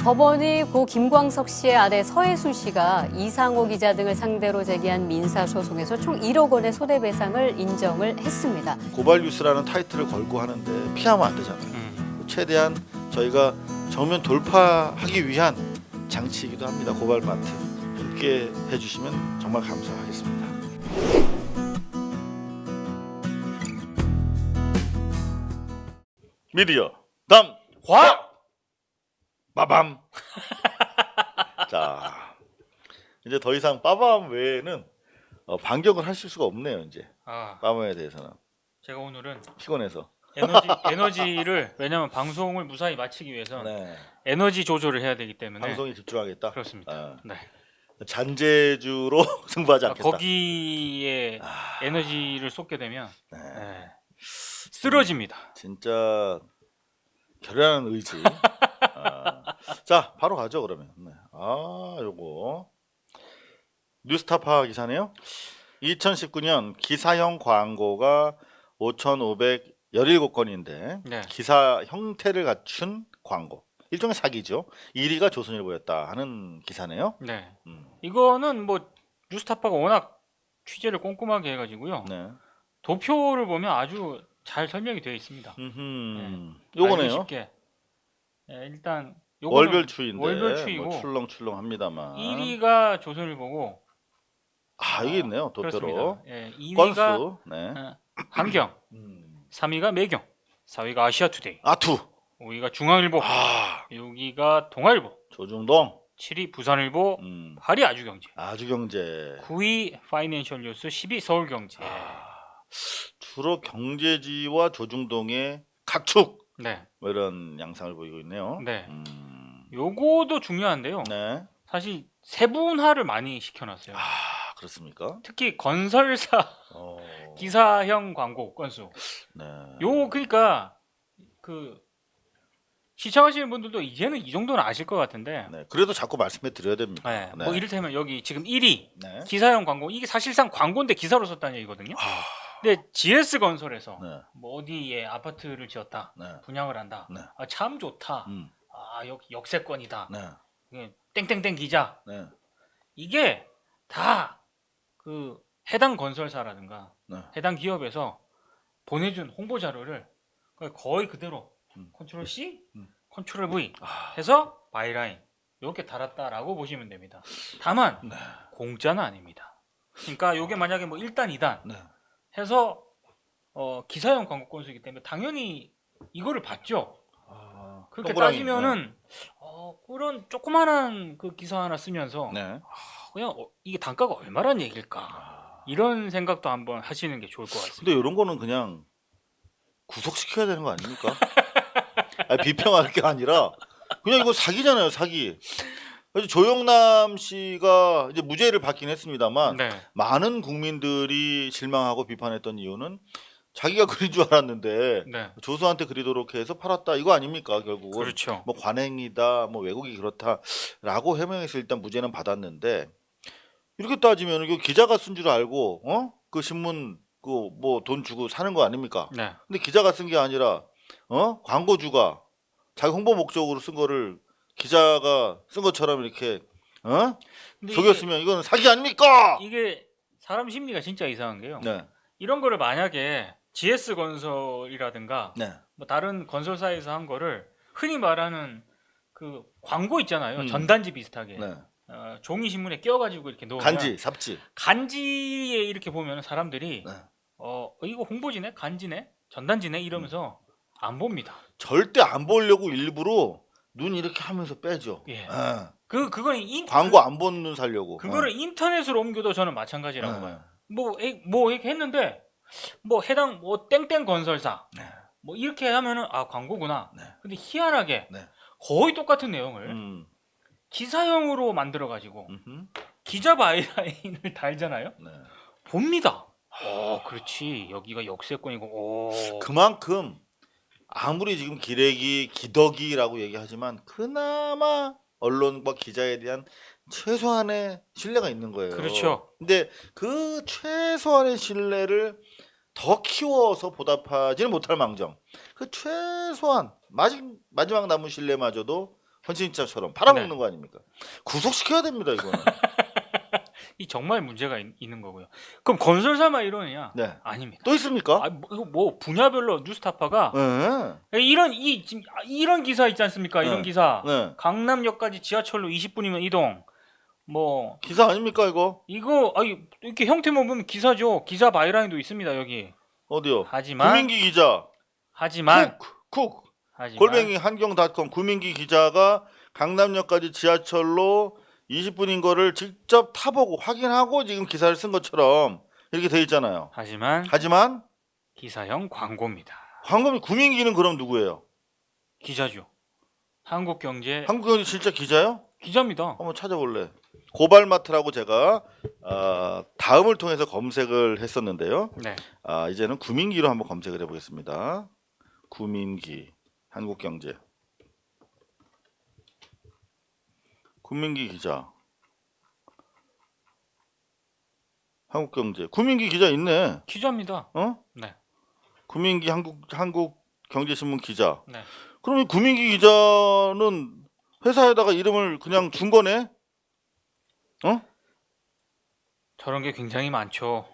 법원이 고 김광석 씨의 아내 서혜수 씨가 이상호 기자 등을 상대로 제기한 민사소송에서 총 1억 원의 손해배상을 인정을 했습니다. 고발뉴스라는 타이틀을 걸고 하는데 피하면 안 되잖아요. 최대한 저희가 정면 돌파하기 위한 장치이기도 합니다. 고발마트 함께 해주시면 정말 감사하겠습니다. 미디어 남화 빠밤. 자, 이제 더 이상 빠밤 외에는 반격을 하실 수가 없네요. 이제 빠밤에 대해서는 제가 오늘은 피곤해서 에너지를 왜냐하면 방송을 무사히 마치기 위해서 네. 에너지 조절을 해야 되기 때문에 방송에 집중하겠다. 그렇습니다. 네. 잔재주로 승부하지 않겠다. 거기에 에너지를 쏟게 되면 네. 쓰러집니다. 진짜 결연한 의지. 자, 바로 가죠 그러면. 네. 요거 뉴스타파 기사네요. 2019년 기사형 광고가 5,517건인데 네. 기사 형태를 갖춘 광고. 일종의 사기죠. 1위가 조선일보였다 하는 기사네요. 네. 이거는 뭐 뉴스타파가 워낙 취재를 꼼꼼하게 해가지고요. 네. 도표를 보면 아주 잘 설명이 되어 있습니다. 요거네요. 알기 쉽게. 일단 요거는 월별추인데 월별추이고 뭐 출렁출렁합니다만 1위가 조선일보고 여기 있네요. 도표로. 그렇습니다. 2위가 건수. 네. 한경, 3위가 매경, 4위가 아시아투데이, 아투. 5위가 중앙일보, 6위가 동아일보, 조중동. 7위 부산일보, 8위 아주경제, 아주경제. 9위 파이낸셜 뉴스, 10위 서울경제. 주로 경제지와 조중동의 각축. 네. 뭐 이런 양상을 보이고 있네요. 네. 요거도 중요한데요. 네. 사실 세분화를 많이 시켜놨어요. 그렇습니까? 특히 건설사 기사형 광고 건수. 네. 그러니까 그 시청하시는 분들도 이제는 이 정도는 아실 것 같은데. 네. 그래도 자꾸 말씀해 드려야 됩니다. 네. 네. 뭐 이를테면 여기 지금 1위 네. 기사형 광고, 이게 사실상 광고인데 기사로 썼다는 얘기거든요. 근데 GS 건설에서 네. 뭐 어디에 아파트를 지었다, 네. 분양을 한다, 네. 참 좋다, 여기 역세권이다, 네. 이게 땡땡땡 기자, 네. 이게 다 그 해당 건설사라든가 네. 해당 기업에서 보내준 홍보 자료를 거의 그대로 컨트롤 C, 컨트롤 V 해서 바이라인 이렇게 달았다라고 보시면 됩니다. 다만 공짜는 아닙니다. 그러니까 이게 만약에 뭐 1단, 2단 네. 해서 기사형 광고 건수이기 때문에 당연히 이거를 받죠. 그렇게 동그라미. 따지면은 그런 조그만한 그 기사 하나 쓰면서 네. 그냥 이게 단가가 얼마란 얘기일까, 이런 생각도 한번 하시는 게 좋을 것 같습니다. 근데 이런 거는 그냥 구속시켜야 되는 거 아닙니까? 비평할 게 아니라 그냥 이거 사기잖아요, 사기. 그래서 조영남 씨가 이제 무죄를 받긴 했습니다만 네. 많은 국민들이 실망하고 비판했던 이유는 자기가 그린 줄 알았는데 네. 조수한테 그리도록 해서 팔았다 이거 아닙니까? 결국은 그렇죠. 뭐 관행이다, 뭐 왜곡이 그렇다라고 해명해서 일단 무죄는 받았는데, 이렇게 따지면 이거 기자가 쓴 줄 알고 그 신문 그 뭐 돈 주고 사는 거 아닙니까? 네. 근데 기자가 쓴 게 아니라 광고주가 자기 홍보 목적으로 쓴 거를 기자가 쓴 것처럼 이렇게 근데 속였으면 이건 사기 아닙니까? 이게 사람 심리가 진짜 이상한 게요. 네. 이런 거를 만약에 GS 건설이라든가 네. 뭐 다른 건설사에서 한 거를 흔히 말하는 그 광고 있잖아요. 전단지 비슷하게 네. 종이 신문에 끼워가지고 이렇게 놓으면 간지, 삽지. 간지에 이렇게 보면 사람들이 네. 이거 홍보지네, 간지네, 전단지네 이러면서 안 봅니다. 절대 안 보려고 일부러 눈 이렇게 하면서 빼죠. 예. 예. 그건 광고 안 본 눈 살려고. 그거를 인터넷으로 옮겨도 저는 마찬가지라고 네. 봐요. 뭐 이렇게 했는데 뭐 해당 뭐 땡땡 건설사 네. 뭐 이렇게 하면은 광고구나. 네. 근데 희한하게 네. 거의 똑같은 내용을 기사형으로 만들어 가지고 기자 바이라인을 달잖아요. 네. 봅니다. 그렇지, 여기가 역세권이고. 그만큼 아무리 지금 기레기, 기덕이라고 얘기하지만 그나마 언론과 기자에 대한 최소한의 신뢰가 있는 거예요. 그렇죠. 근데 그 최소한의 신뢰를 더 키워서 보답하지는 못할 망정 그 최소한 마지막 남은 신뢰마저도 헌신자처럼 팔아먹는 거 아닙니까? 구속시켜야 됩니다 이거는. 이 정말 문제가 있는 거고요. 그럼 건설사만 이러느냐? 네. 아닙니다. 또 있습니까? 이거 뭐 분야별로 뉴스타파가 네. 지금 이런 기사 있지 않습니까? 이런 네. 기사. 네. 강남역까지 지하철로 20분이면 이동. 뭐 기사 아닙니까 이거? 이거 이렇게 형태만 보면 기사죠. 기사 바이라인도 있습니다 여기. 어디요? 하지만 구민기 기자. 하지만 골뱅이 한경닷컴 구민기 기자가 강남역까지 지하철로 20분인 거를 직접 타보고 확인하고 지금 기사를 쓴 것처럼 이렇게 돼 있잖아요. 하지만 기사형 광고입니다. 황금이 구민기는 그럼 누구예요? 기자죠. 한국경제 한국경제 진짜 기자요? 기자입니다. 한번 찾아볼래. 고발마트라고 제가 다음을 통해서 검색을 했었는데요. 네. 이제는 구민기로 한번 검색을 해보겠습니다. 구민기 한국경제 구민기 기자 한국경제 구민기 기자 있네. 기자입니다. 어? 네. 구민기 한국경제신문 기자. 네. 그럼 이 구민기 기자는 회사에다가 이름을 그냥 준 거네? 어? 저런 게 굉장히 많죠.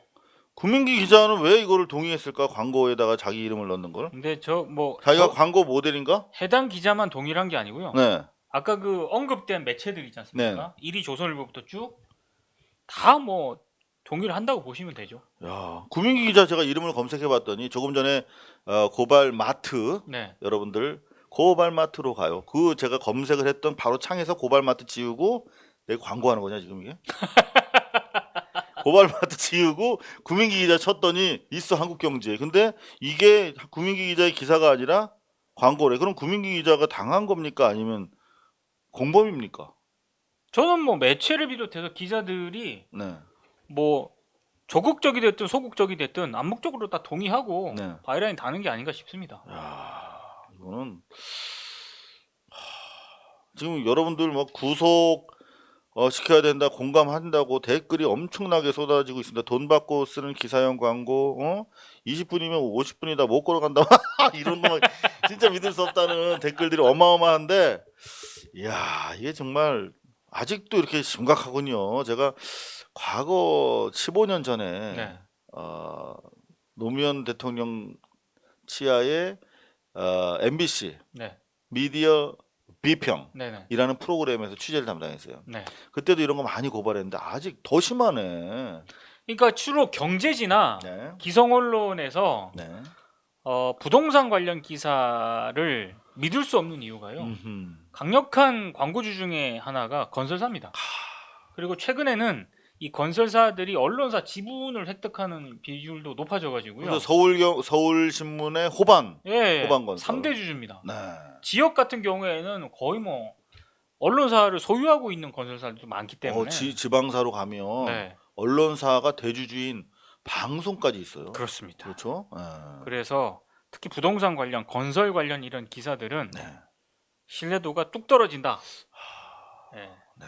구민기 기자는 왜 이거를 동의했을까? 광고에다가 자기 이름을 넣는 걸? 근데 자기가 광고 모델인가? 해당 기자만 동일한 게 아니고요. 네. 아까 그 언급된 매체들 있지 않습니까? 1위 조선일보부터 쭉 다 뭐 동일한다고 보시면 되죠. 야, 구민기 기자 제가 이름을 검색해봤더니 조금 전에 고발마트 네. 여러분들 고발마트로 가요. 그 제가 검색을 했던 바로 창에서 고발마트 지우고 내가 광고하는 거냐 지금 이게? 고발마트 지우고 구민기 기자 쳤더니 있어 한국경제. 근데 이게 구민기 기자의 기사가 아니라 광고래. 그럼 구민기 기자가 당한 겁니까? 아니면 공범입니까? 저는 뭐 매체를 비롯해서 기자들이 네. 뭐 적극적이 됐든 소극적이 됐든 암묵적으로 다 동의하고 네. 바이라인 다는 게 아닌가 싶습니다. 야, 이거는 지금 여러분들 뭐 구속 시켜야 된다, 공감한다고 댓글이 엄청나게 쏟아지고 있습니다. 돈 받고 쓰는 기사형 광고, 20분이면 50분이다 못 걸어간다. 이런 거 진짜 믿을 수 없다는 댓글들이 어마어마한데, 이야, 이게 정말 아직도 이렇게 심각하군요. 제가 과거 15년 전에 네. 노무현 대통령 치하의 MBC 네. 미디어 비평 네네. 이라는 프로그램에서 취재를 담당했어요. 네. 그때도 이런 거 많이 고발했는데 아직 더 심하네. 그러니까 주로 경제지나 네. 기성 언론에서 네. 부동산 관련 기사를 믿을 수 없는 이유가요. 음흠. 강력한 광고주 중에 하나가 건설사입니다. 그리고 최근에는 이 건설사들이 언론사 지분을 획득하는 비율도 높아져가지고요. 그래서 서울신문의 호반 건설. 3대 주주입니다. 네. 지역 같은 경우에는 거의 뭐 언론사를 소유하고 있는 건설사들도 많기 때문에 지방사로 가면 네. 언론사가 대주주인 방송까지 있어요. 그렇습니다. 그렇죠. 네. 그래서 특히 부동산 관련, 건설 관련 이런 기사들은 네. 신뢰도가 뚝 떨어진다. 네. 네.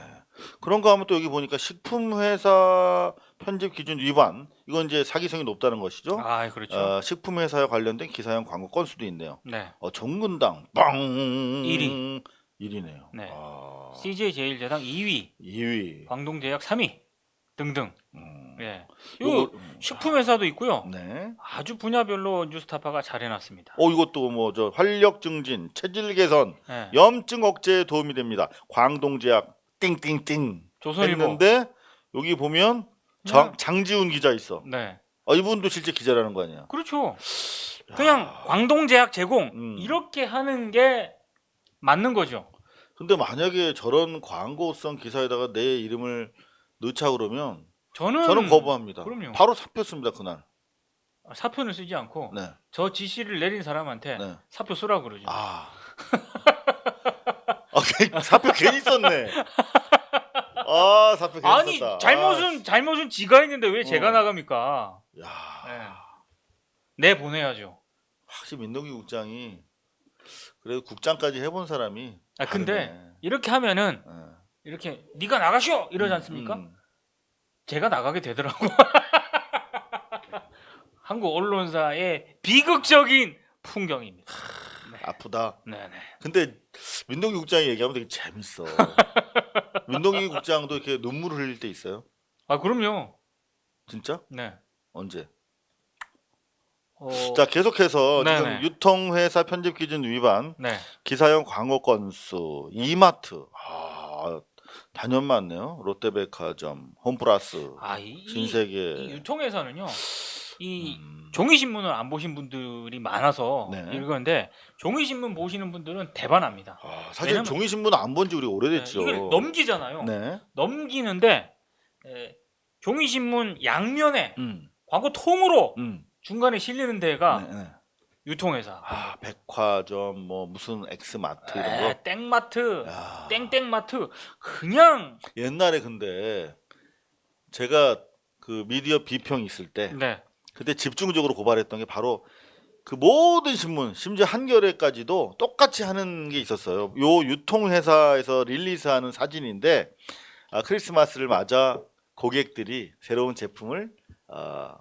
그런 거 하면 또 여기 보니까 식품회사 편집 기준 위반, 이건 이제 사기성이 높다는 것이죠. 아, 그렇죠. 식품회사에 관련된 기사형 광고 건수도 있네요. 네. 정근당 빵 1위. 1위네요. 네. CJ 제일제당 2위, 2위. 광동제약 3위 등등. 음. 예. 요 식품회사도 있고요. 네. 아주 분야별로 뉴스타파가 잘 해놨습니다. 이것도 뭐 저 활력 증진, 체질 개선, 네. 염증 억제에 도움이 됩니다. 광동제약 띵띵띵 조선일보. 했는데 여기 보면 그냥- 장지훈 기자 있어. 네. 이분도 실제 기자라는 거 아니야? 그렇죠. 그냥 광동제약 제공 이렇게 하는 게 맞는 거죠. 근데 만약에 저런 광고성 기사에다가 내 이름을 넣자 그러면 저는 거부합니다. 그럼요. 바로 사표 씁니다 그날. 사표는 쓰지 않고 네. 저 지시를 내린 사람한테 네. 사표 쓰라고 그러죠. 사표 괜히 썼네. 사표 괜히 아니 썼다. 잘못은 지가 했는데 왜 제가 나갑니까? 야, 네. 내 보내야죠. 확실히 민동기 국장이 그래도 국장까지 해본 사람이. 근데 다르네. 이렇게 하면은 네. 이렇게 네가 나가시오 이러지 않습니까? 제가 나가게 되더라고. 한국 언론사의 비극적인 풍경입니다. 네. 아프다. 네네. 근데 민동기 국장이 얘기하면 되게 재밌어. 민동기 국장도 이렇게 눈물을 흘릴 때 있어요? 아 그럼요. 진짜? 네. 언제? 어, 자, 계속해서 네네. 지금 유통회사 편집 기준 위반, 네. 기사형 광고 건수, 이마트, 단연 많네요. 롯데백화점, 홈플러스, 이 신세계. 유통에서는요. 이 음, 종이 신문을 안 보신 분들이 많아서 네. 읽었는데 종이 신문 보시는 분들은 대반합니다. 사실 왜냐면- 종이신문 안 본 지 우리 오래됐죠. 이걸 넘기잖아요. 네. 넘기는데 종이 신문 양면에 음, 광고 통으로 음. 중간에 실리는 데가 네, 네. 유통회사. 백화점, 뭐 무슨 엑스마트 이런 거. 땡마트, 야. 땡땡마트 그냥 옛날에 근데 제가 그 미디어 비평 있을 때 네. 그때 집중적으로 고발했던 게 바로 그 모든 신문, 심지어 한겨레까지도 똑같이 하는 게 있었어요. 요 유통회사에서 릴리스하는 사진인데 크리스마스를 맞아 고객들이 새로운 제품을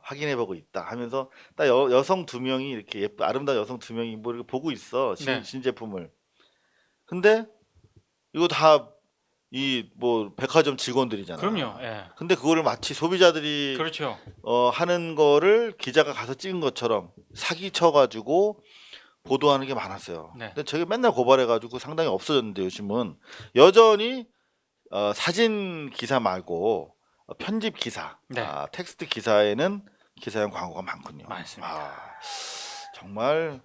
확인해보고 있다 하면서 딱 여성 두 명이 이렇게 아름다운 여성 두 명이 뭐 이렇게 보고 있어 네. 신제품을. 근데 이거 다 이 뭐 백화점 직원들이잖아. 그럼요. 예. 근데 그거를 마치 소비자들이 그렇죠. 하는 거를 기자가 가서 찍은 것처럼 사기 쳐가지고 보도하는 게 많았어요. 네. 근데 저게 맨날 고발해가지고 상당히 없어졌는데 요즘은 여전히 사진 기사 말고 편집 기사, 네. 텍스트 기사에는 기사형 광고가 많군요. 많습니다. 정말.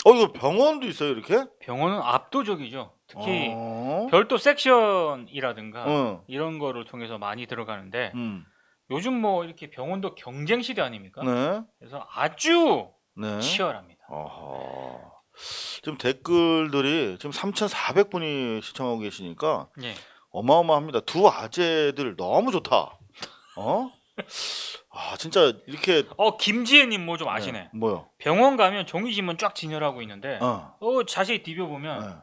이거 병원도 있어요 이렇게? 병원은 압도적이죠. 특히 어? 별도 섹션이라든가 응. 이런 거를 통해서 많이 들어가는데 음. 요즘 뭐 이렇게 병원도 경쟁 시대 아닙니까? 네. 그래서 아주 네. 치열합니다. 어허. 지금 댓글들이 지금 3,400분이 시청하고 계시니까 예. 어마어마합니다. 두 아재들 너무 좋다. 진짜 이렇게. 김지혜님 뭐 좀 아시네. 네, 뭐요? 병원 가면 종이신문 쫙 진열하고 있는데 어. 자세히 뒤벼보면 네.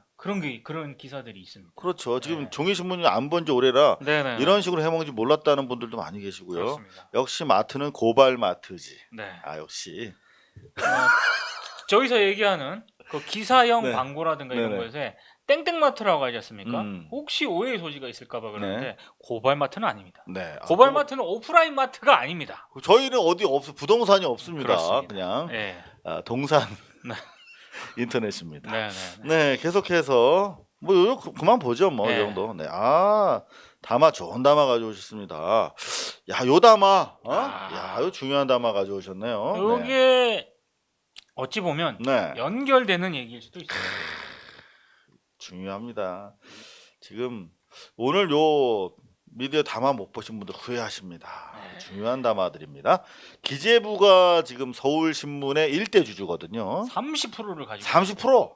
그런 기사들이 있습니다. 그렇죠. 지금 네. 종이신문이 안 본 지 오래라 네네. 이런 식으로 해먹는지 몰랐다는 분들도 많이 계시고요. 그렇습니다. 역시 마트는 고발 마트지. 네. 역시. 저기서 얘기하는 그 기사형 네. 광고라든가 이런 네네. 거에서 땡땡마트라고 하지 않습니까? 음. 혹시 오해의 소지가 있을까봐 그러는데 고발마트는 아닙니다. 네. 고발마트는 오프라인 마트가 아닙니다. 저희는 어디 부동산이 없습니다. 그렇습니다. 그냥 네. 동산 네. 인터넷입니다. 네. 네, 계속해서 뭐 요거 그만 보죠, 뭐 이 네. 정도. 네, 담아 좋은 담아 가져오셨습니다. 야, 요 담아, 요 중요한 담아 가져오셨네요. 이게 어찌 보면 네, 연결되는 얘기일 수도 있어요. 중요합니다. 지금 오늘 요 미디어 담아 못 보신 분들 후회하십니다. 네. 중요한 담아들입니다. 기재부가 지금 서울신문의 일대 주주거든요. 30%를 가지고 30%.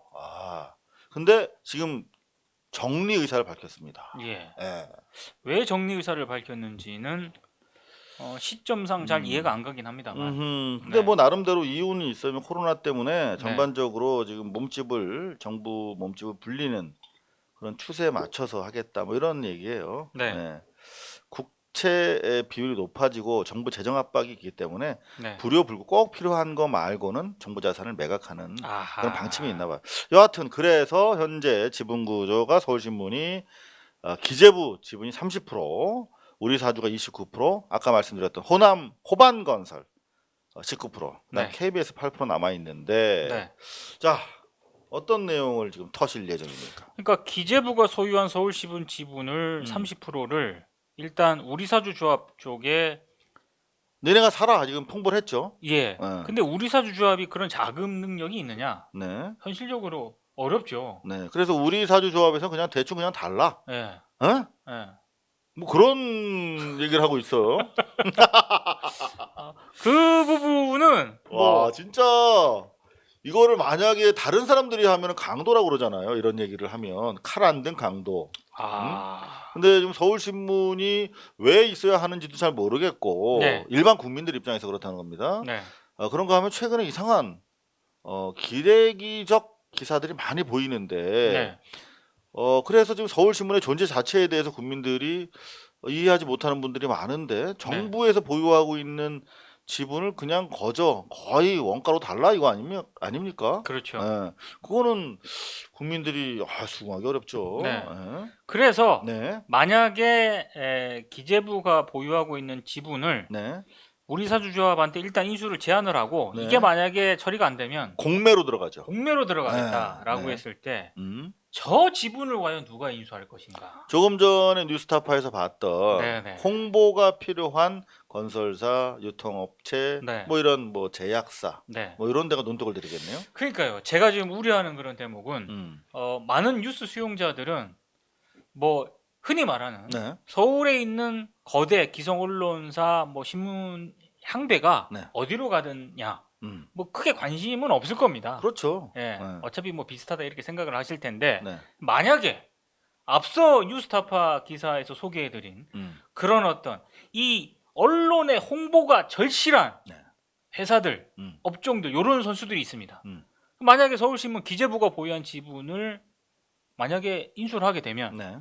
근데 지금 정리 의사를 밝혔습니다. 예. 예. 왜 정리 의사를 밝혔는지는 시점상 잘 이해가 안 가긴 합니다만. 근데 네. 뭐 나름대로 이유는 있어요. 코로나 때문에 전반적으로 지금 정부 몸집을 불리는 그런 추세에 맞춰서 하겠다 뭐 이런 얘기예요. 네. 국채의 비율이 높아지고 정부 재정 압박이 있기 때문에 네. 불효불급 꼭 필요한 거 말고는 정부 자산을 매각하는 아하. 그런 방침이 있나 봐요. 여하튼 그래서 현재 지분 구조가 서울신문이 기재부 지분이 30%, 우리 사주가 29%, 아까 말씀드렸던 호반건설 19%, 네. KBS 8% 남아 있는데 네. 자, 어떤 내용을 지금 터실 예정입니까? 그러니까 기재부가 소유한 서울시분 지분을 30%를 일단 우리사주 조합 쪽에 너네가 사라 지금 통보를 했죠. 예. 네. 근데 우리사주 조합이 그런 자금 능력이 있느냐? 네. 현실적으로 어렵죠. 네. 그래서 우리 사주 조합에서 그냥 대충 그냥 달라. 예. 예? 뭐 그런 얘기를 하고 있어요. 그 부분은 와, 진짜 이거를 만약에 다른 사람들이 하면 강도라고 그러잖아요. 이런 얘기를 하면 칼 안 든 강도. 근데 지금 서울신문이 왜 있어야 하는지도 잘 모르겠고 네. 일반 국민들 입장에서 그렇다는 겁니다. 네. 그런 거 하면 최근에 이상한 기레기적 기사들이 많이 보이는데 네. 그래서 지금 서울신문의 존재 자체에 대해서 국민들이 이해하지 못하는 분들이 많은데 정부에서 보유하고 있는 지분을 그냥 거의 원가로 달라 이거 아닙니까? 그렇죠. 예. 그거는 국민들이 수긍하기 어렵죠. 네. 예. 그래서 네. 만약에 기재부가 보유하고 있는 지분을 네. 우리 사주조합한테 일단 인수를 제안을 하고 네. 이게 만약에 처리가 안 되면 공매로 들어가죠. 공매로 들어가겠다라고 네. 했을 때 음. 저 지분을 과연 누가 인수할 것인가? 조금 전에 뉴스타파에서 봤던 네네. 홍보가 필요한 건설사, 유통업체, 네. 뭐 이런 뭐 제약사, 네. 뭐 이런 데가 눈독을 들이겠네요. 그러니까요. 제가 지금 우려하는 그런 대목은 음. 많은 뉴스 수용자들은 뭐 흔히 말하는 네. 서울에 있는 거대 기성 언론사 뭐 신문 향배가 네. 어디로 가느냐 뭐 크게 관심은 없을 겁니다. 그렇죠. 예, 네. 어차피 뭐 비슷하다 이렇게 생각을 하실 텐데 네. 만약에 앞서 뉴스타파 기사에서 소개해드린 그런 어떤 이 언론의 홍보가 절실한 네. 회사들, 음. 업종들 이런 선수들이 있습니다. 음. 만약에 서울신문 기재부가 보유한 지분을 만약에 인수를 하게 되면 네.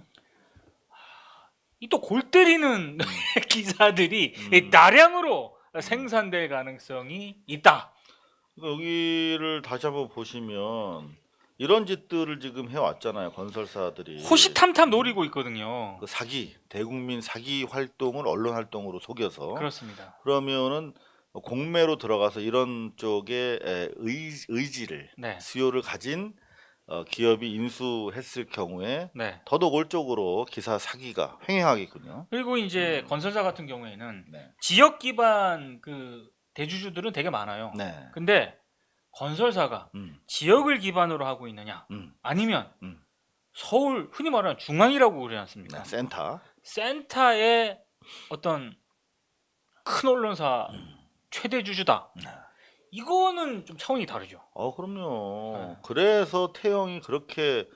이 또 골 때리는 기사들이 다량으로 생산될 가능성이 있다. 여기를 다시 한번 보시면 이런 짓들을 지금 해왔잖아요. 건설사들이 호시탐탐 노리고 있거든요. 그 사기, 대국민 사기 활동을 언론 활동으로 속여서 그렇습니다. 그러면은 공매로 들어가서 이런 쪽에 의지를 네. 수요를 가진 기업이 인수했을 경우에 네. 더더골적으로 기사 사기가 횡행하겠군요. 그리고 이제 건설사 같은 경우에는 네. 지역 기반 그 대주주들은 되게 많아요. 네. 근데 건설사가 음. 지역을 기반으로 하고 있느냐 아니면 서울 흔히 말하는 중앙이라고 그러지 않습니까? 네. 센터. 센터의 어떤 큰 언론사 최대 주주다. 이거는 좀 차원이 다르죠. 그럼요. 네. 그래서 태영이 그렇게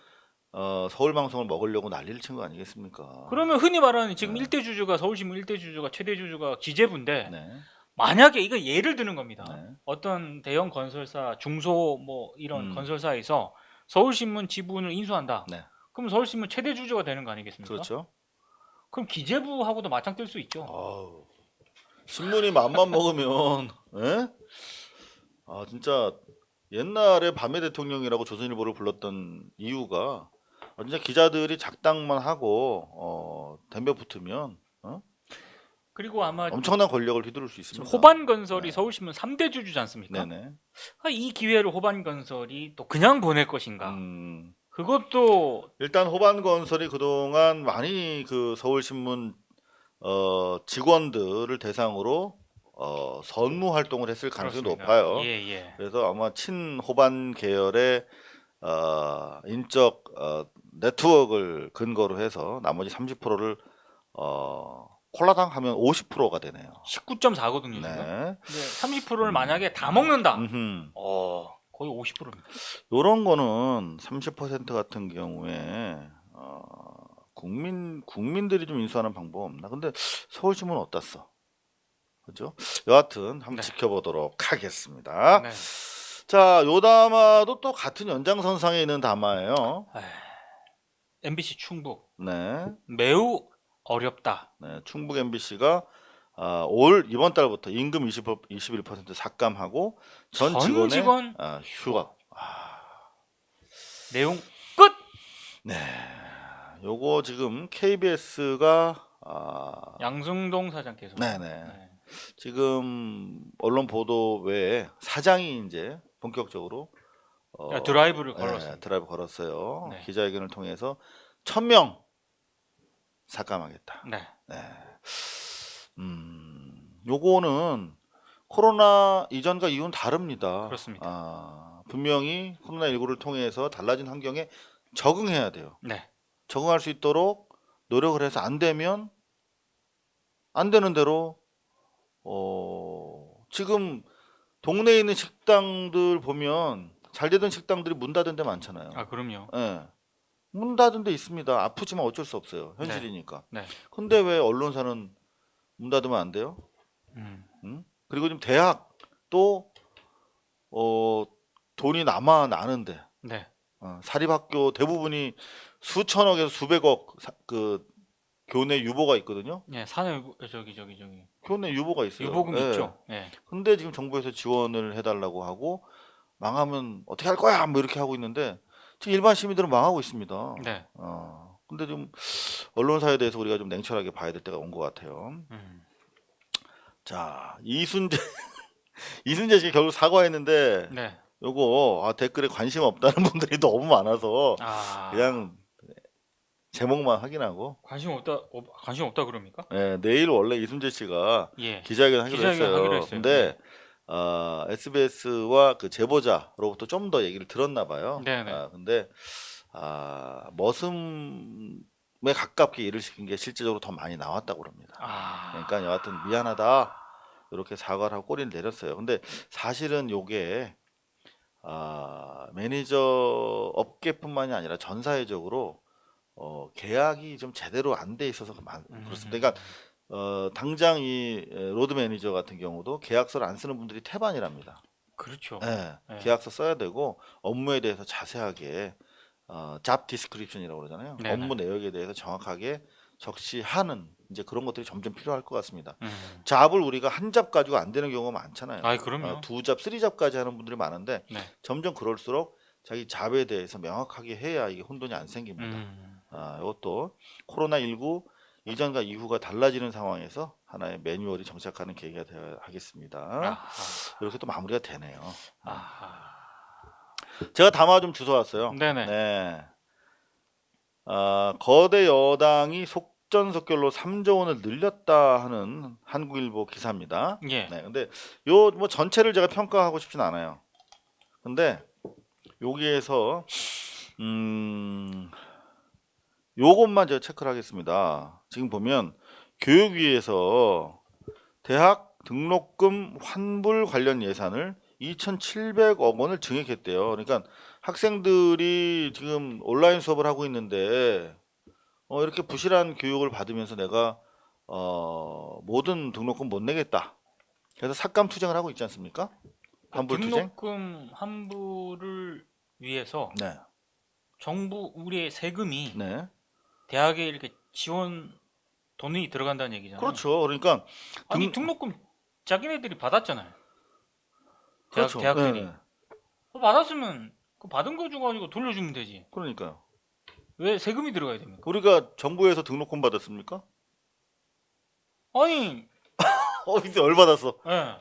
서울 방송을 먹으려고 난리를 친 거 아니겠습니까? 그러면 흔히 말하는 지금 네. 일대 주주가 서울신문 일대 주주가 최대 주주가 기재부인데 네. 만약에 이거 예를 드는 겁니다. 네. 어떤 대형 건설사, 중소 뭐 이런 음. 건설사에서 서울신문 지분을 인수한다. 네. 그럼 서울신문 최대 주주가 되는 거 아니겠습니까? 그렇죠. 그럼 기재부하고도 맞짱 뜰 수 있죠. 아우, 신문이 맘만 먹으면, 예? 진짜 옛날에 밤의 대통령이라고 조선일보를 불렀던 이유가 진짜 기자들이 작당만 하고 덤벼 붙으면 그리고 아마 엄청난 권력을 휘두를 수 있습니다. 호반건설이 네. 서울신문 3대 주주지 않습니까? 네네. 이 기회를 호반건설이 또 그냥 보낼 것인가? 그것도 일단 호반건설이 그동안 많이 그 서울신문 직원들을 대상으로 선무 활동을 했을 가능성이 그렇습니다. 높아요. 예, 예. 그래서 아마 친호반 계열의 인적 네트워크를 근거로 해서 나머지 30%를 콜라당 하면 50%가 되네요. 19.4거든요. 네. 지금. 30%를 만약에 다 먹는다. 거의 50%입니다. 이런 거는 30% 같은 경우에 국민들이 좀 인수하는 방법 없나? 근데 서울신문 어땠어? 그죠? 여하튼 한번 네. 지켜보도록 하겠습니다. 네. 자, 요 담화도 또 같은 연장선상에 있는 담화예요. MBC 충북 네, 매우 어렵다. 네, 충북 MBC가 이번 달부터 임금 21% 삭감하고 전 직원의 직원 휴가. 내용 끝. 네, 요거 지금 KBS가 양승동 사장께서 네네. 지금 언론 보도 외에 사장이 이제 본격적으로 드라이브를 걸었습니다. 네, 드라이브 걸었어요. 네. 기자회견을 통해서 1000명 삭감하겠다. 네. 네. 요거는 코로나 이전과 이후는 다릅니다. 그렇습니다. 분명히 코로나19를 통해서 달라진 환경에 적응해야 돼요. 네. 적응할 수 있도록 노력을 해서 안 되면 안 되는 대로 지금 동네에 있는 식당들 보면 잘 되던 식당들이 문 닫은 데 많잖아요. 그럼요. 예. 문 닫은 데 있습니다. 아프지만 어쩔 수 없어요. 현실이니까. 네. 근데 왜 언론사는 문 닫으면 안 돼요? 그리고 지금 대학도 돈이 남아 나는데 네. 사립학교 대부분이 수천억에서 수백억 그 교내 유보가 있거든요. 예, 사내 저기 교내 유보가 있어요. 유보금 예. 있죠. 예. 근데 지금 정부에서 지원을 해달라고 하고 망하면 어떻게 할 거야 뭐 이렇게 하고 있는데 지금 일반 시민들은 망하고 있습니다. 네. 근데 좀 언론사에 대해서 우리가 좀 냉철하게 봐야 될 때가 온 것 같아요. 자, 이순재 이순재 씨 결국 사과했는데 네. 요거 댓글에 관심 없다는 분들이 너무 많아서 그냥 제목만 확인하고 관심 없다 그럽니까? 내일 원래 이순재 씨가 예. 기자회견 하기로 기자회견 하기로 했어요. 했어요. 근데 SBS와 그 제보자로부터 좀 더 얘기를 들었나 봐요. 네네. 근데 머슴에 가깝게 일을 시킨 게 실제적으로 더 많이 나왔다고 그럽니다. 그러니까 여하튼 미안하다 이렇게 사과를 하고 꼬리를 내렸어요. 근데 사실은 요게 매니저 업계뿐만이 아니라 전 사회적으로 계약이 좀 제대로 안 돼 있어서 그렇습니다. 그러니까 당장 이 로드 매니저 같은 경우도 계약서를 안 쓰는 분들이 태반이랍니다. 그렇죠. 네, 네. 계약서 써야 되고 업무에 대해서 자세하게 잡 디스크립션이라고 그러잖아요. 네네. 업무 내역에 대해서 정확하게 적시하는 이제 그런 것들이 점점 필요할 것 같습니다. 음. 잡을 우리가 한 잡 가지고 안 되는 경우가 많잖아요. 아이, 그럼요. 두 잡, 쓰리 잡까지 하는 분들이 많은데 네. 점점 그럴수록 자기 잡에 대해서 명확하게 해야 이게 혼돈이 안 생깁니다. 이것도 코로나19 이전과 이후가 달라지는 상황에서 하나의 매뉴얼이 정착하는 계기가 되어야 하겠습니다. 이렇게 또 마무리가 되네요. 제가 담화 좀 주워왔어요. 네네. 네. 거대 여당이 속전속결로 3조 원을 늘렸다 하는 한국일보 기사입니다. 예. 네, 근데 요 뭐 전체를 제가 평가하고 싶진 않아요. 근데 여기에서 요것만 제가 체크를 하겠습니다. 지금 보면 교육위에서 대학 등록금 환불 관련 예산을 2,700억 원을 증액했대요. 그러니까 학생들이 지금 온라인 수업을 하고 있는데 이렇게 부실한 교육을 받으면서 내가 모든 등록금 못 내겠다. 그래서 삭감 투쟁을 하고 있지 않습니까? 환불 투쟁. 등록금 환불을 위해서 네. 정부 우리의 세금이 네. 대학에 이렇게 지원 돈이 들어간다는 얘기잖아요. 그렇죠. 그러니까 아니 등록금 자기네들이 받았잖아요. 그렇죠. 대학들이 네. 받았으면 그 받은 거 주고 돌려주면 되지. 그러니까요. 왜 세금이 들어가야 됩니까? 우리가 정부에서 등록금 받았습니까? 아니, 이제 열 받았어. 네.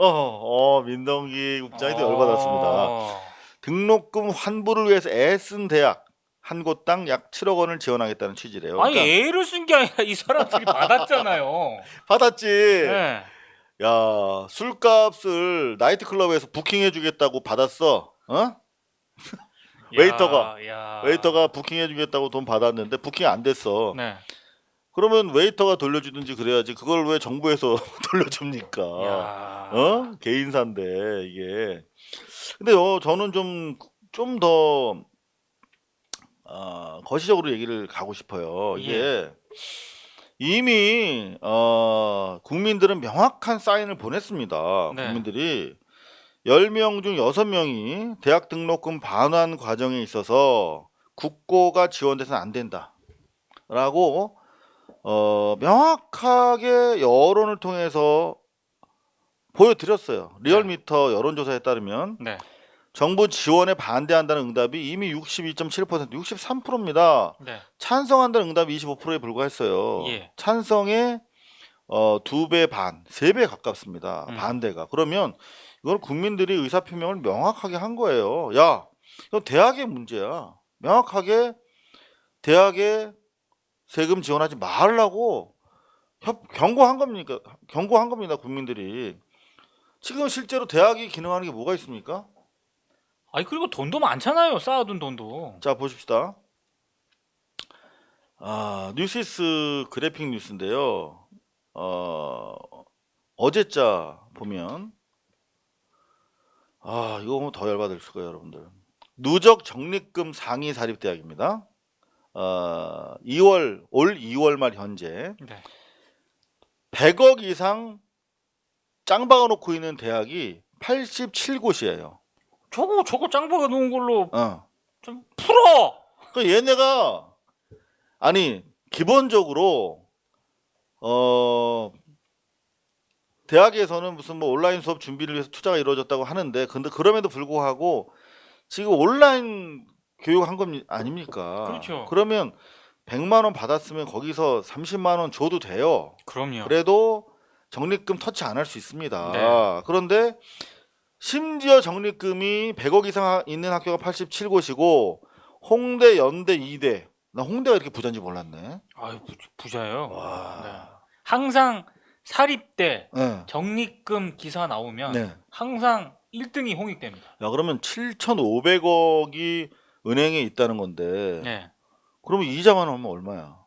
민동기 국장이도 열 받았습니다. 등록금 환불을 위해서 애쓴 대학 한 곳당 약 7억 원을 지원하겠다는 취지래요. 아니 그러니까 애를 쓴 게 아니라 이 사람들이 받았잖아요. 받았지. 네. 야, 술값을 나이트클럽에서 부킹해주겠다고 받았어. 웨이터가 부킹해주겠다고 돈 받았는데 부킹 안 됐어. 네. 그러면 웨이터가 돌려주든지 그래야지. 그걸 왜 정부에서 돌려줍니까? 개인사인데 이게. 근데 저는 좀 더 거시적으로 얘기를 가고 싶어요. 이게 이미 국민들은 명확한 사인을 보냈습니다. 네. 국민들이 10명 중 6명이 대학 등록금 반환 과정에 있어서 국고가 지원돼서는 안 된다 라고 명확하게 여론을 통해서 보여드렸어요. 리얼미터 여론조사에 따르면 네. 정부 지원에 반대한다는 응답이 이미 62.7%, 63%입니다. 네. 찬성한다는 응답이 25%에 불과했어요. 예. 찬성의 2배 반, 3배 가깝습니다. 반대가. 그러면 이건 국민들이 의사표명을 명확하게 한 거예요. 야, 이건 대학의 문제야. 명확하게 대학에 세금 지원하지 말라고 경고한 겁니다. 국민들이. 지금 실제로 대학이 기능하는 게 뭐가 있습니까? 아니 그리고 돈도 많잖아요. 쌓아둔 돈도. 자, 보십시다. 뉴시스 그래픽 뉴스인데요. 어제자 보면 이거 보면 더 열받을 수가 여러분들. 누적 적립금 상위 사립 대학입니다. 올 2월 말 현재 네. 100억 이상 짱 박아놓고 있는 대학이 87곳이에요. 저거 짱박아 놓은 걸로 어. 좀 풀어. 그 얘네가 기본적으로 대학에서는 무슨 뭐 온라인 수업 준비를 위해서 투자가 이루어졌다고 하는데 근데 그럼에도 불구하고 지금 온라인 교육한 것 아닙니까? 그렇죠. 그러면 100만 원 받았으면 거기서 30만 원 줘도 돼요. 그럼요. 그래도 적립금 터치 안 할 수 있습니다. 네. 그런데 심지어 적립금이 100억 이상 있는 학교가 87곳이고 홍대, 연대, 이대. 나 홍대가 이렇게 부자인지 몰랐네. 아유 부자예요. 와. 네. 항상 사립대 네. 적립금 기사 나오면 네. 항상 1등이 홍익대입니다. 야, 그러면 7,500억이 은행에 있다는 건데. 네. 그러면 이자만 하면 얼마야?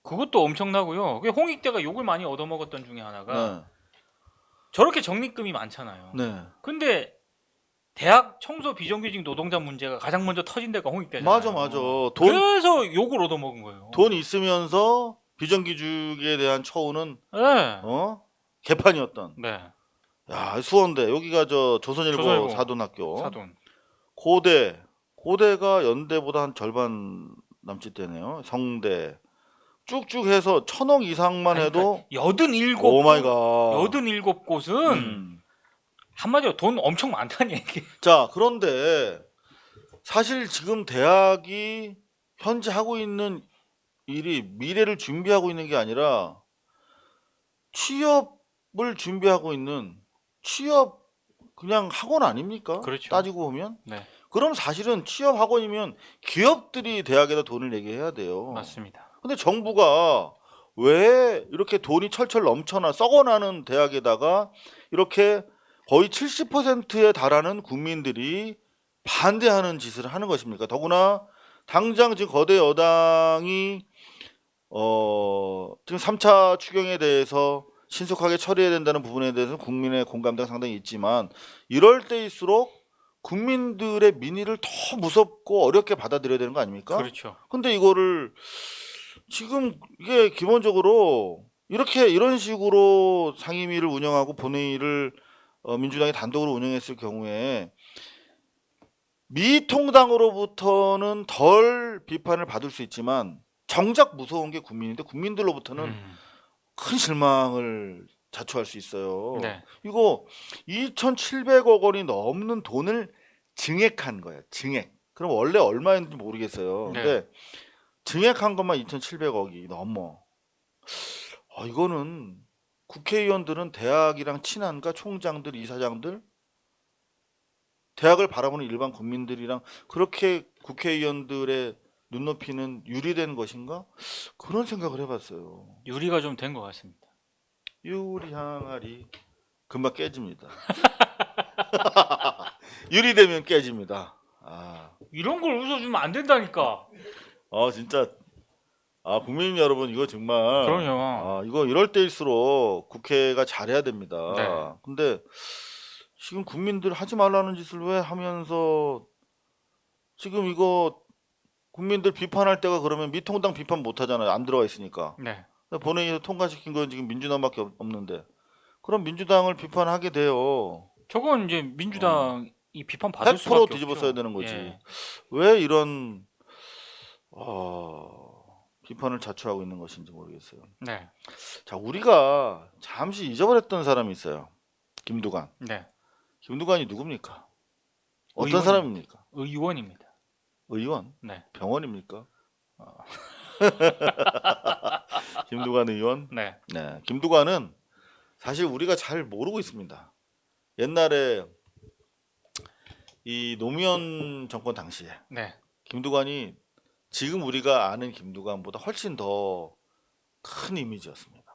그것도 엄청나고요. 그게 홍익대가 욕을 많이 얻어먹었던 중에 하나가 네. 저렇게 적립금이 많잖아요. 네. 근데 대학 청소 비정규직 노동자 문제가 가장 먼저 터진 데가 홍익대잖아요. 맞아. 그래서 욕을 얻어먹은 거예요. 돈 있으면서 비정규직에 대한 처우는 네. 개판이었던. 네. 야, 수원대 여기가 저 조선일보 조선일보. 사돈학교. 사돈. 고대가 연대보다 한 절반 남짓 되네요. 성대 쭉쭉 해서 1,000억 이상만 해도 87 오 마이 갓. 87곳은 한마디로 돈 엄청 많다는 얘기. 자, 그런데 사실 지금 대학이 현재 하고 있는 일이 미래를 준비하고 있는 게 아니라 취업을 준비하고 있는 취업 그냥 학원 아닙니까? 그렇죠. 따지고 보면. 네. 그럼 사실은 취업 학원이면 기업들이 대학에다 돈을 내게 해야 돼요. 맞습니다. 근데 정부가 왜 이렇게 돈이 철철 넘쳐나 썩어나는 대학에다가 이렇게 거의 70%에 달하는 국민들이 반대하는 짓을 하는 것입니까? 더구나 당장 지금 거대 여당이 지금 3차 추경에 대해서 신속하게 처리해야 된다는 부분에 대해서는 국민의 공감대가 상당히 있지만 이럴 때일수록 국민들의 민의를 더 무섭고 어렵게 받아들여야 되는 거 아닙니까? 그렇죠. 근데 이거를 지금 이게 기본적으로 이런 식으로 상임위를 운영하고 본회의를 민주당이 단독으로 운영했을 경우에 미통당으로부터는 덜 비판을 받을 수 있지만 정작 무서운 게 국민인데 국민들로부터는 큰 실망을 자초할 수 있어요. 네. 이거 2,700억 원이 넘는 돈을 증액한 거예요. 증액. 그럼 원래 얼마였는지 모르겠어요. 네. 근데 증액한 것만 2,700억이 넘어. 이거는 국회의원들은 대학이랑 친한가? 총장들, 이사장들? 대학을 바라보는 일반 국민들이랑 그렇게 국회의원들의 눈높이는 유리된 것인가? 그런 생각을 해봤어요. 유리가 좀 된 것 같습니다. 유리 항아리 금방 깨집니다. 유리되면 깨집니다. 이런 걸 웃어주면 안 된다니까. 진짜 국민 여러분 이거 정말 그럼요. 이거 이럴 때일수록 국회가 잘해야 됩니다. 네. 근데 지금 국민들 하지 말라는 짓을 왜 하면서 지금 이거 국민들 비판할 때가 그러면 미통당 비판 못 하잖아요. 안 들어가 있으니까. 네. 본회의에서 통과시킨 건 지금 민주당밖에 없는데 그럼 민주당을 비판하게 돼요. 저건 이제 민주당이 비판 받을 수밖에 100% 없죠. 뒤집어 써야 되는 거지. 예. 왜 이런 비판을 자초하고 있는 것인지 모르겠어요. 네. 자, 우리가 잠시 잊어버렸던 사람이 있어요. 김두관. 네. 김두관이 누굽니까? 어떤 의원. 사람입니까? 의원입니다. 의원? 네. 병원입니까? 김두관 의원? 네. 네. 김두관은 사실 우리가 잘 모르고 있습니다. 옛날에 이 노무현 정권 당시에 네. 김두관이 지금 우리가 아는 김두관보다 훨씬 더 큰 이미지였습니다.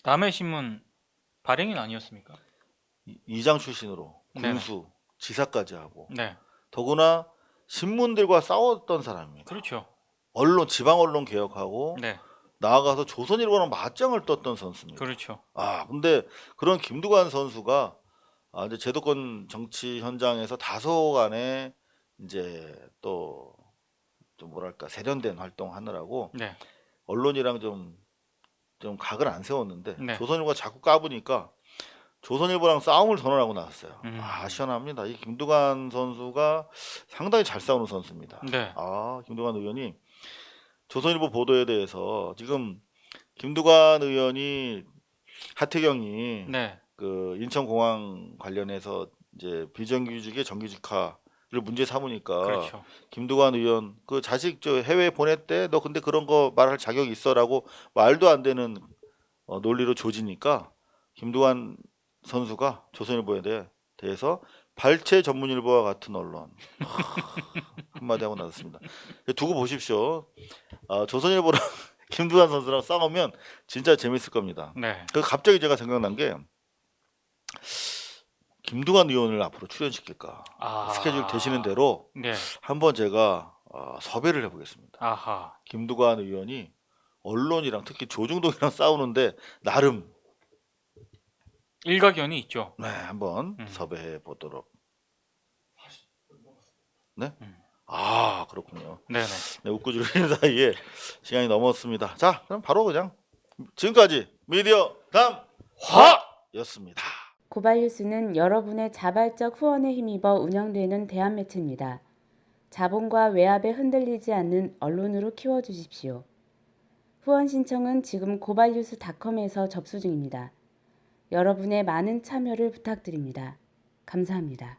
남의 신문 발행인 아니었습니까? 이장 출신으로 네네. 군수, 지사까지 하고 네. 더구나 신문들과 싸웠던 사람입니다. 그렇죠. 언론, 지방 언론 개혁하고 네. 나아가서 조선일보랑 맞짱을 떴던 선수입니다. 그렇죠. 근데 그런 김두관 선수가 이제 제도권 정치 현장에서 다소간에 이제 또 좀 뭐랄까 세련된 활동하느라고 네. 언론이랑 좀 각을 안 세웠는데 네. 조선일보가 자꾸 까부니까 조선일보랑 싸움을 선언하고 나왔어요. 시원합니다. 이 김두관 선수가 상당히 잘 싸우는 선수입니다. 네. 김두관 의원이 조선일보 보도에 대해서 지금 김두관 의원이 하태경이 네. 그 인천공항 관련해서 이제 비정규직의 정규직화를 문제 삼으니까 그렇죠. 김두관 의원 그 자식 저 해외 보냈대 너 근데 그런 거 말할 자격 있어라고 말도 안 되는 논리로 조지니까 김두관 선수가 조선일보에 대해서 발췌 전문일보와 같은 언론 한마디 하고 나섰습니다. 두고 보십시오. 조선일보랑 김두관 선수랑 싸우면 진짜 재밌을 겁니다. 네. 그 갑자기 제가 생각난 게 김두관 의원을 앞으로 출연시킬까 스케줄 되시는 대로 네. 한번 제가 섭외를 해보겠습니다. 아하. 김두관 의원이 언론이랑 특히 조중동이랑 싸우는데 나름 일가견이 있죠. 네, 한번 섭외해 보도록. 네? 그렇군요. 네네. 네, 웃고 지르는 사이에 시간이 넘었습니다. 자, 그럼 바로 그냥 지금까지 미디어 담화였습니다. 고발뉴스는 여러분의 자발적 후원에 힘입어 운영되는 대한 매체입니다. 자본과 외압에 흔들리지 않는 언론으로 키워주십시오. 후원 신청은 지금 고발뉴스닷컴에서 접수 중입니다. 여러분의 많은 참여를 부탁드립니다. 감사합니다.